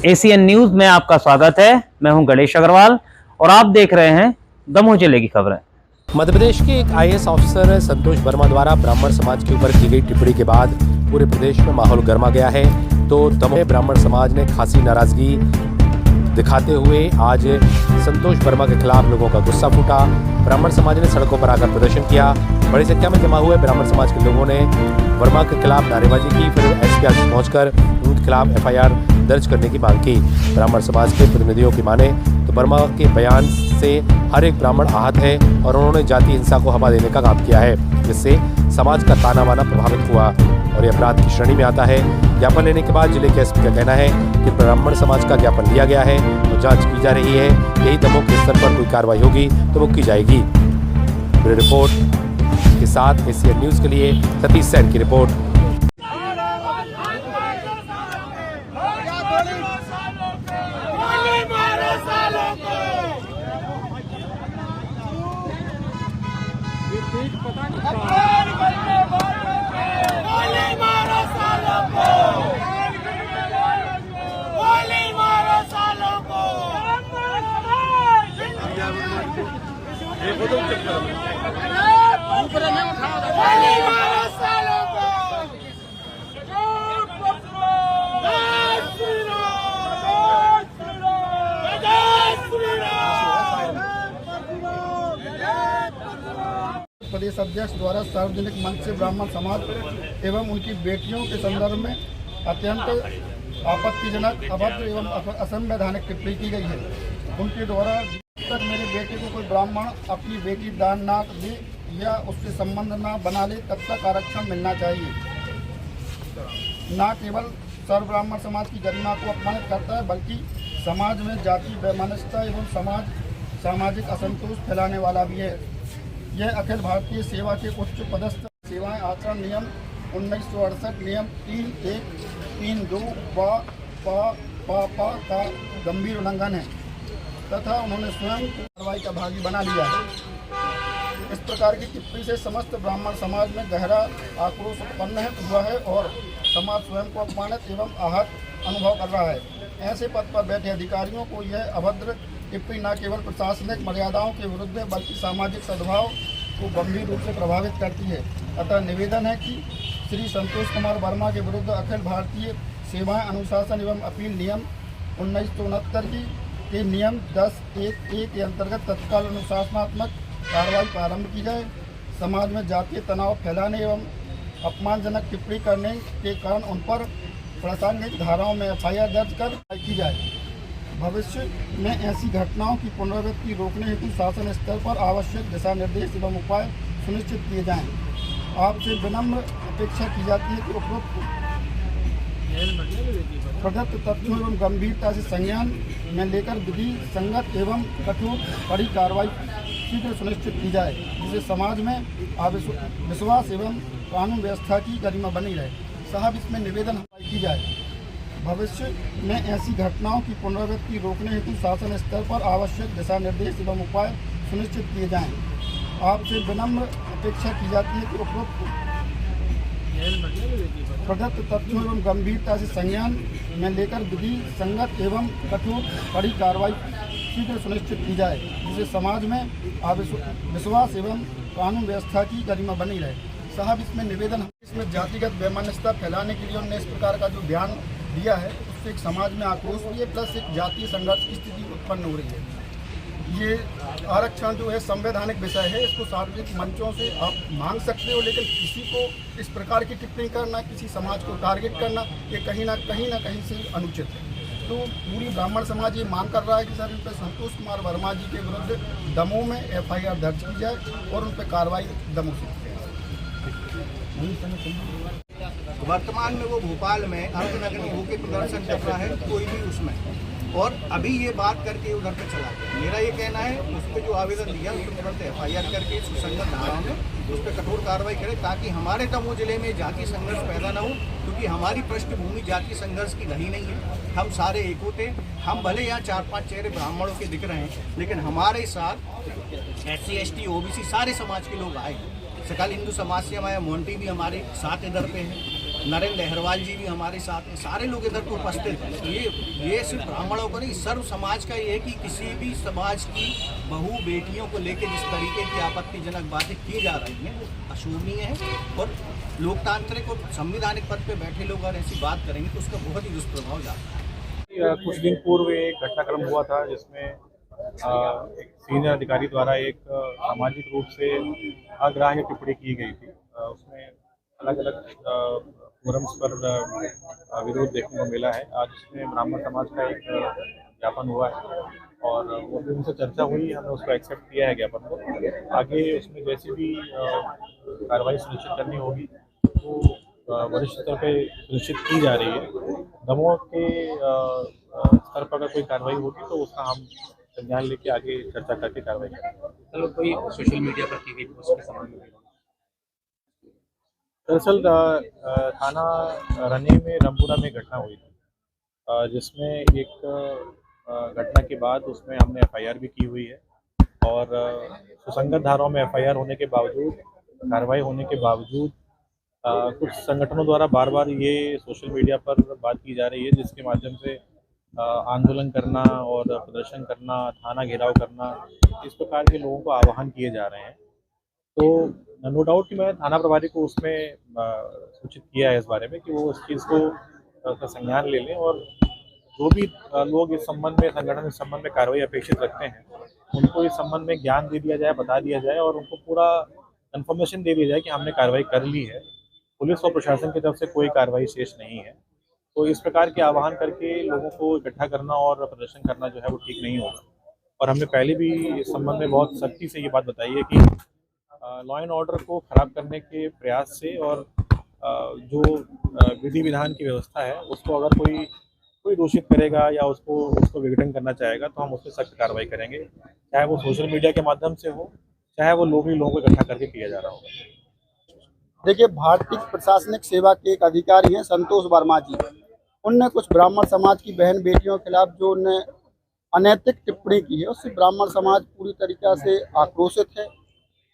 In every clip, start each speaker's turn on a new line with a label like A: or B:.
A: ACN news में आपका स्वागत है। मैं हूं गणेश अग्रवाल और आप देख रहे हैं दमोह जिले की खबरें।
B: मध्य प्रदेश के एक आईएएस ऑफिसर संतोष वर्मा द्वारा ब्राह्मण समाज के ऊपर की गई टिप्पणी के बाद पूरे प्रदेश में माहौल गर्मा गया है। तो दमोह ब्राह्मण समाज ने खासी नाराजगी दिखाते हुए आज संतोष वर्मा के खिलाफ लोगों का गुस्सा फूटा। ब्राह्मण समाज ने सड़कों पर आकर प्रदर्शन किया। बड़ी संख्या में जमा हुए ब्राह्मण समाज के लोगों ने वर्मा के खिलाफ नारेबाजी की। फिर एसपी ऑफिस पहुंचकर उनके खिलाफ एफआईआर दर्ज करने की मांग की। ब्राह्मण समाज के प्रतिनिधियों की माने तो वर्मा के बयान से हर एक ब्राह्मण आहत है और उन्होंने जाति हिंसा को हवा देने का काम किया है, जिससे समाज का ताना बाना प्रभावित हुआ और ये अपराध की श्रेणी में आता है। ज्ञापन लेने के बाद जिले के एसपी का कहना है कि ब्राह्मण समाज का ज्ञापन लिया गया है और जांच की जा रही है। यही दमोह के स्तर पर कोई कार्रवाई होगी तो वो की जाएगी। रिपोर्ट के साथ एसीएन न्यूज के लिए सतीश सैन की रिपोर्ट।
C: प्रदेश अध्यक्ष द्वारा सार्वजनिक मंच से ब्राह्मण समाज एवं उनकी बेटियों के संदर्भ में अत्यंत आपत्तिजनक, अभद्र एवं असंवैधानिक टिप्पणी की गई है। उनके द्वारा जब तक मेरे बेटे को कोई ब्राह्मण अपनी बेटी दान ना दे या उससे संबंध ना बना ले तब तक आरक्षण मिलना चाहिए। न केवल सर्व ब्राह्मण समाज की गरिमा को अपमानित करता है बल्कि समाज में जाति वैमनस्यता एवं सामाजिक असंतोष फैलाने वाला भी है। यह अखिल भारतीय सेवा के उच्च पदस्थ सेवाएं आचरण नियम 1968 नियम 3(1)(3)(2) का गंभीर उल्लंघन है तथा उन्होंने स्वयं कार्रवाई का भागी बना लिया है। इस प्रकार की टिप्पणी से समस्त ब्राह्मण समाज में गहरा आक्रोश उत्पन्न हुआ है और समाज स्वयं को अपमानित एवं आहत अनुभव कर रहा है। ऐसे पद पर बैठे अधिकारियों को यह अभद्र टिप्पणी न केवल प्रशासनिक मर्यादाओं के विरुद्ध है बल्कि सामाजिक सद्भाव को गंभीर रूप से प्रभावित करती है। अतः निवेदन है कि श्री संतोष कुमार वर्मा के विरुद्ध अखिल भारतीय सेवाएं अनुशासन एवं अपील नियम 1969 के नियम 10(1)(a) के अंतर्गत तत्काल अनुशासनात्मक कार्रवाई प्रारंभ की जाए। समाज में जातीय तनाव फैलाने एवं अपमानजनक टिप्पणी करने के कारण उन पर प्रासंगिक धाराओं में एफआईआर दर्ज कर की जाए। भविष्य में ऐसी घटनाओं की पुनरावृत्ति रोकने हेतु शासन स्तर पर आवश्यक दिशा निर्देश एवं उपाय सुनिश्चित किए जाएं। आपसे विनम्र अपेक्षा की जाती है कि उपरोक्त प्रदत्त तथ्यों एवं गंभीरता से संज्ञान में लेकर विधि संगत एवं कठोर कड़ी कार्रवाई शीघ्र सुनिश्चित की जाए, जिससे समाज में विश्वास एवं कानून व्यवस्था की गरिमा बनी रहे। साहब, इसमें निवेदन की जाए भविष्य में ऐसी घटनाओं की पुनरावृत्ति रोकने हेतु शासन स्तर पर आवश्यक दिशा निर्देश एवं उपाय सुनिश्चित किए जाएं। आपसे विनम्र अपेक्षा की जाती है कि उपरोक्त प्रदत्त तथ्यों एवं गंभीरता से संज्ञान में लेकर विधि संगत एवं कठोर कड़ी कार्रवाई शीघ्र सुनिश्चित की जाए, जिससे समाज में विश्वास एवं कानून व्यवस्था की गरिमा बनी रहे। साहब, इसमें निवेदन, इसमें जातिगत वैमनस्यता फैलाने के लिए उन्होंने इस प्रकार का जो बयान दिया है उससे एक समाज में आक्रोश भी है, प्लस एक जातीय संघर्ष की स्थिति उत्पन्न हो रही है। ये आरक्षण जो है संवैधानिक विषय है, इसको सार्वजनिक मंचों से आप मांग सकते हो, लेकिन किसी को इस प्रकार की टिप्पणी करना, किसी समाज को टारगेट करना, ये कहीं ना कहीं से अनुचित है। तो पूरी ब्राह्मण समाज ये मांग कर रहा है कि सर इन पर संतोष कुमार वर्मा जी के विरुद्ध दमोह में एफआईआर दर्ज की जाए और उन पर कार्रवाई दमोह से की जाए।
D: वर्तमान में वो भोपाल में अर्धनगरी होकर प्रदर्शन कर रहा है, कोई भी उसमें, और अभी ये बात करके उधर पे चला गया। मेरा ये कहना है उस पर जो आवेदन दिया उस पर तुरंत एफआईआर करके सुसंगत धाराओं में उस पर कठोर कार्रवाई करें, ताकि हमारे दमोह जिले में जाति संघर्ष पैदा न हो, क्योंकि हमारी पृष्ठभूमि जाति संघर्ष की रही नहीं है। हम सारे एक होते, हम भले यहाँ 4-5 चेहरे ब्राह्मणों के दिख रहे हैं, लेकिन हमारे साथ SC ST OBC सारे समाज के लोग आए। सकल हिंदू समाज से हमारे मोंटी भी हमारे साथ इधर पे हैं। नरेंद्र अहरवाल जी भी हमारे साथ हैं, सारे लोग इधर को उपस्थित हैं। तो ये सिर्फ ब्राह्मणों को नहीं, सर्व समाज का ये है कि किसी भी समाज की बहू बेटियों को लेकर जिस तरीके की आपत्तिजनक बातें की जा रही हैं वो अशोभनीय है। और लोकतांत्रिक और संवैधानिक पद पे बैठे लोग अगर ऐसी बात करेंगे तो उसका बहुत ही दुष्प्रभाव जाता है।
E: कुछ दिन पूर्व एक घटनाक्रम हुआ था जिसमें एक सीनियर अधिकारी द्वारा एक सामाजिक रूप से अग्राह्य टिप्पणी की गई थी। उसमें अलग अलग फोरम्स पर विरोध देखने को मिला है। आज उसमें ब्राह्मण समाज का एक ज्ञापन हुआ है और वो भी उनसे चर्चा हुई, हमने उसको एक्सेप्ट किया है ज्ञापन को। आगे उसमें जैसी भी कार्रवाई सुनिश्चित करनी होगी तो वरिष्ठ स्तर पे सुनिश्चित की जा रही है। दमोह के स्तर पर अगर कोई कार्रवाई होगी तो उसका हम संज्ञान लेके आगे चर्चा करके कार्रवाई करेंगे।
F: चलो कोई सोशल मीडिया पर की गई पोस्ट के संबंध में
E: दरअसल थाना रने में रमपुरा में घटना हुई थी जिसमें एक घटना के बाद उसमें हमने एफआईआर भी की हुई है और सुसंगत धाराओं में एफआईआर होने के बावजूद, कार्रवाई होने के बावजूद कुछ संगठनों द्वारा बार बार ये सोशल मीडिया पर बात की जा रही है जिसके माध्यम से आंदोलन करना और प्रदर्शन करना, थाना घेराव करना, इस प्रकार के लोगों को आह्वान किए जा रहे हैं। तो नो डाउट कि मैं थाना प्रभारी को उसमें सूचित किया है इस बारे में कि वो उस चीज़ को का संज्ञान ले लें और जो भी लोग इस संबंध में, संगठन इस संबंध में कार्रवाई अपेक्षित रखते हैं उनको इस संबंध में ज्ञान दे दिया जाए, बता दिया जाए और उनको पूरा कंफर्मेशन दे दिया जाए कि हमने कार्रवाई कर ली है। पुलिस और प्रशासन की तरफ से कोई कार्रवाई शेष नहीं है। तो इस प्रकार के आह्वान करके लोगों को इकट्ठा करना और प्रदर्शन करना जो है वो ठीक नहीं होगा। और हमने पहले भी इस संबंध में बहुत सख्ती से ये बात बताई है कि लॉ एंड ऑर्डर को ख़राब करने के प्रयास से और जो विधि विधान की व्यवस्था है उसको अगर कोई दूषित करेगा या उसको विघटन करना चाहेगा तो हम उस पर सख्त कार्रवाई करेंगे, चाहे वो सोशल मीडिया के माध्यम से हो, चाहे वो लोगों को इकट्ठा करके किया जा रहा होगा।
C: देखिए, भारतीय प्रशासनिक सेवा के एक अधिकारी हैं संतोष वर्मा जी, उनने कुछ ब्राह्मण समाज की बहन बेटियों के खिलाफ जो उन्होंने अनैतिक टिप्पणी की है उससे ब्राह्मण समाज पूरी तरीक़ा से आक्रोशित है।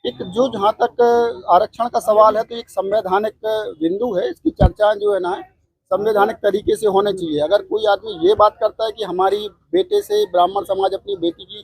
C: एक जो जहाँ तक आरक्षण का सवाल है तो एक संवैधानिक बिंदु है, इसकी चर्चाएं जो है ना संवैधानिक तरीके से होने चाहिए। अगर कोई आदमी ये बात करता है कि हमारी बेटे से ब्राह्मण समाज अपनी बेटी की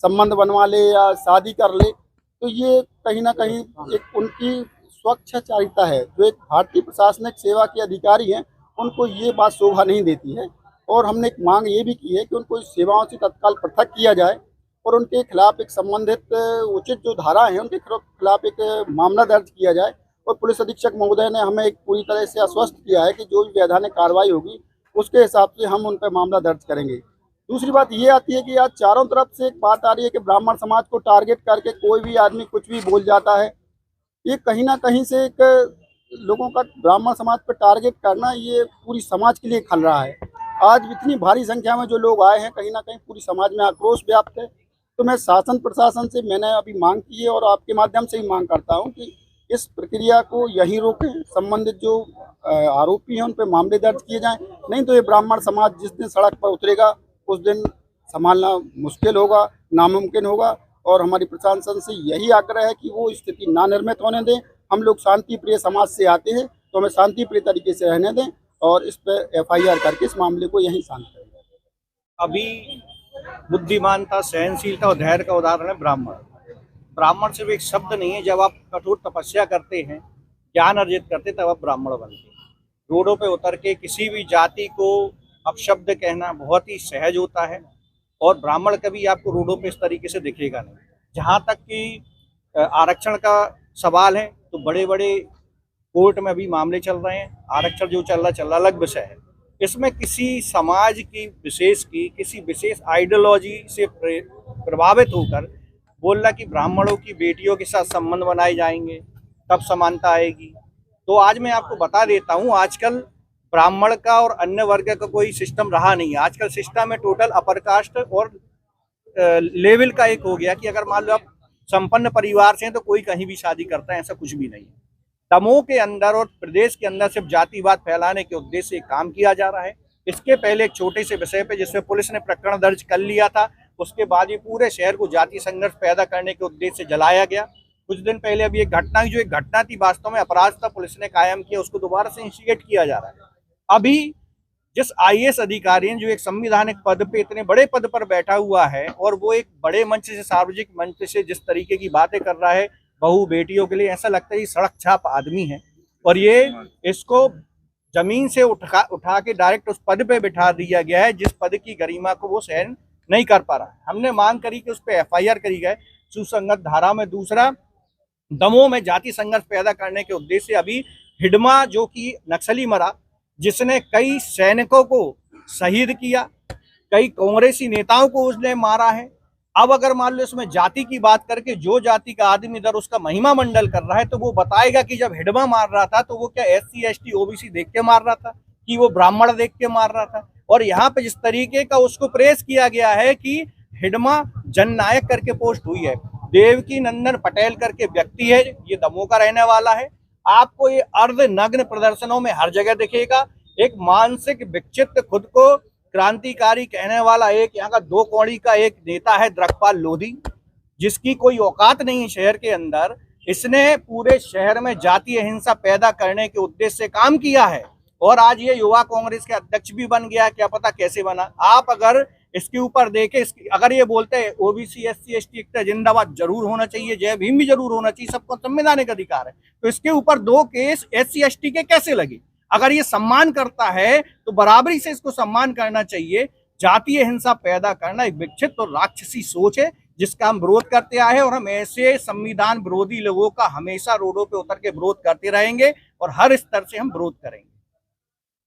C: संबंध बनवा ले या शादी कर ले तो ये कहीं ना कहीं एक उनकी स्वच्छाचारिता है। जो एक भारतीय प्रशासनिक सेवा के अधिकारी हैं उनको ये बात शोभा नहीं देती है और हमने एक मांग ये भी की है कि उनको इस सेवाओं से तत्काल पृथक किया जाए और उनके खिलाफ एक संबंधित उचित जो धारा है उनके खिलाफ एक मामला दर्ज किया जाए। और पुलिस अधीक्षक महोदय ने हमें एक पूरी तरह से आश्वस्त किया है कि जो भी वैधानिक कार्रवाई होगी उसके हिसाब से हम उन पर मामला दर्ज करेंगे। दूसरी बात ये आती है कि आज चारों तरफ से एक बात आ रही है कि ब्राह्मण समाज को टारगेट करके कोई भी आदमी कुछ भी बोल जाता है। ये कहीं ना कहीं से एक लोगों का ब्राह्मण समाज पर टारगेट करना ये पूरी समाज के लिए खल रहा है। आज इतनी भारी संख्या में जो लोग आए हैं कहीं ना कहीं पूरी समाज में आक्रोश व्याप्त है। तो मैं शासन प्रशासन से मैंने अभी मांग की है और आपके माध्यम से ही मांग करता हूं कि इस प्रक्रिया को यहीं रोकें, संबंधित जो आरोपी हैं उन पर मामले दर्ज किए जाएं, नहीं तो ये ब्राह्मण समाज जिस दिन सड़क पर उतरेगा उस दिन संभालना मुश्किल होगा, नामुमकिन होगा। और हमारी प्रशासन से यही आग्रह है कि वो स्थिति ना निर्मित होने दें। हम लोग शांति प्रिय समाज से आते हैं तो हमें शांति प्रिय तरीके से रहने दें और इस पर एफआईआर करके इस मामले को यहीं शांत करें।
D: अभी बुद्धिमानता, सहनशीलता और धैर्य का उदाहरण है ब्राह्मण। ब्राह्मण सिर्फ एक शब्द नहीं है। जब आप कठोर तपस्या करते हैं, ज्ञान अर्जित करते तब आप ब्राह्मण बनते हैं। रोडों पे उतर के किसी भी जाति को अपशब्द कहना बहुत ही सहज होता है और ब्राह्मण कभी आपको रोडों पे इस तरीके से दिखेगा नहीं। जहाँ तक कि आरक्षण का सवाल है तो बड़े बड़े कोर्ट में अभी मामले चल रहे हैं। आरक्षण जो चल रहा अलग विषय है। इसमें किसी समाज की किसी विशेष आइडियोलॉजी से प्रभावित होकर बोलना कि ब्राह्मणों की बेटियों के साथ संबंध बनाए जाएंगे तब समानता आएगी। तो आज मैं आपको बता देता हूँ, आजकल ब्राह्मण का और अन्य वर्ग का कोई सिस्टम रहा नहीं है। आजकल सिस्टम है टोटल अपर कास्ट और लेवल का एक हो गया कि अगर मान लो आप संपन्न परिवार से हैं तो कोई कहीं भी शादी करता है, ऐसा कुछ भी नहीं है। दमोह के अंदर और प्रदेश के अंदर सिर्फ जातिवाद फैलाने के उद्देश्य से काम किया जा रहा है। इसके पहले एक छोटे से विषय पे जिसमें पुलिस ने प्रकरण दर्ज कर लिया था, उसके बाद ये पूरे शहर को जाति संघर्ष पैदा करने के उद्देश्य से जलाया गया। कुछ दिन पहले अभी एक घटना हुई, जो एक घटना थी वास्तव में अपराध था, पुलिस ने कायम किया, उसको दोबारा से इंस्टिगेट किया जा रहा है। अभी जिस आईएएस अधिकारी जो एक संवैधानिक पद पे, इतने बड़े पद पर बैठा हुआ है, और वो एक बड़े मंच से, सार्वजनिक मंच से जिस तरीके की बातें कर रहा है बहू बेटियों के लिए, ऐसा लगता है ये सड़क छाप आदमी है। और ये इसको जमीन से उठा के डायरेक्ट उस पद पे बिठा दिया गया है जिस पद की गरिमा को वो सहन नहीं कर पा रहा है। हमने मांग करी कि उस पर एफआईआर करी जाए सुसंगत धारा में। दूसरा, दमोह में जाति संघर्ष पैदा करने के उद्देश्य से अभी हिडमा जो कि नक्सली मरा, जिसने कई सैनिकों को शहीद किया, कई कांग्रेसी नेताओं को उसने मारा है। अब अगर मान लो इसमें जाति की बात करके जो जाति का आदमी इधर उसका महिमा मंडल कर रहा है, तो वो बताएगा कि जब हिडमा मार रहा था तो वो क्या SC ST OBC देख के मार रहा था, कि वो ब्राह्मण देख के मार रहा था। और यहाँ पे जिस तरीके का उसको प्रेस किया गया है कि हिडमा जननायक करके पोस्ट हुई है। देवकी नंदन पटेल करके व्यक्ति है, ये दमोह का रहने वाला है। आपको ये अर्ध नग्न प्रदर्शनों में हर जगह दिखेगा। एक मानसिक विक्षिप्त, खुद को क्रांतिकारी कहने वाला एक यहाँ का 2 कौड़ी का एक नेता है द्रकपाल लोधी, जिसकी कोई औकात नहीं है शहर के अंदर। इसने पूरे शहर में जातीय हिंसा पैदा करने के उद्देश्य से काम किया है, और आज ये युवा कांग्रेस के अध्यक्ष भी बन गया, क्या पता कैसे बना। आप अगर इसके ऊपर देखें, अगर ये बोलते हैं OBC SC ST एकता जिंदाबाद जरूर होना चाहिए, जय भीम भी जरूर होना चाहिए, सबको संवैधानिक अधिकार है, तो इसके ऊपर 2 केस SC ST के कैसे लगे? अगर ये सम्मान करता है तो बराबरी से इसको सम्मान करना चाहिए। जातीय हिंसा पैदा करना एक विक्षिप्त और राक्षसी सोच है जिसका हम विरोध करते आए हैं, और हम ऐसे संविधान विरोधी लोगों का हमेशा रोडों पे उतर के विरोध करते रहेंगे और हर स्तर से हम विरोध करेंगे।